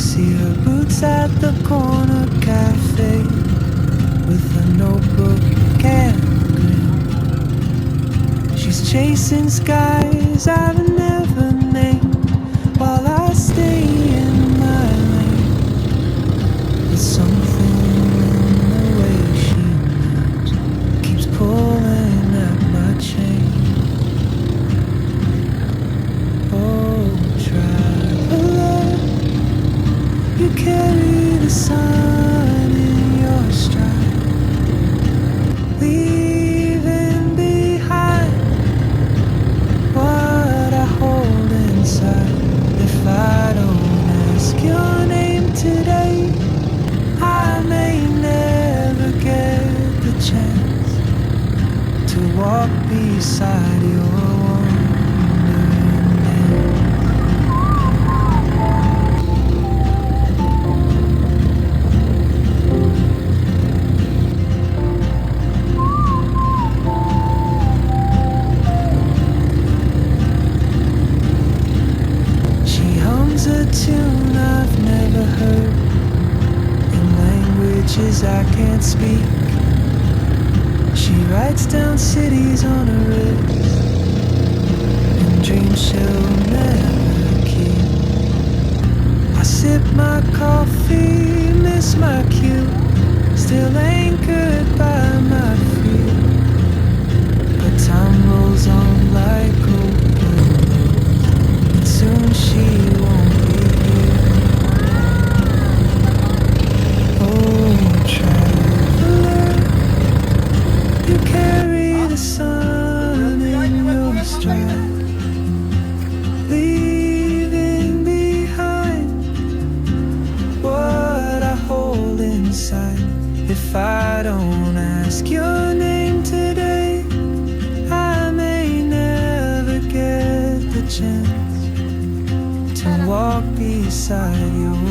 See her boots at the corner cafe with a notebook and a grin. She's chasing skies I've never named while I stay in my lane. There's something in the way she moves, keeps pulling at my chain. Oh, traveler, you carry the sun in your stride, leaving behind what I hold inside. If I don't ask your name today, I may never get the chance to walk beside your wandering hand. She hums a tune I've never heard in languages I can't speak. She writes down cities on her wrist and dreams she'll never keep. I sip my coffee, miss my cue, still anchored by my feet. But time rolls on like open roads, and soon she won't be here. Oh, traveler, you carry the sun in your stride, leaving behind what I hold inside. If I don't ask your name today, I may never get the chance to walk beside you.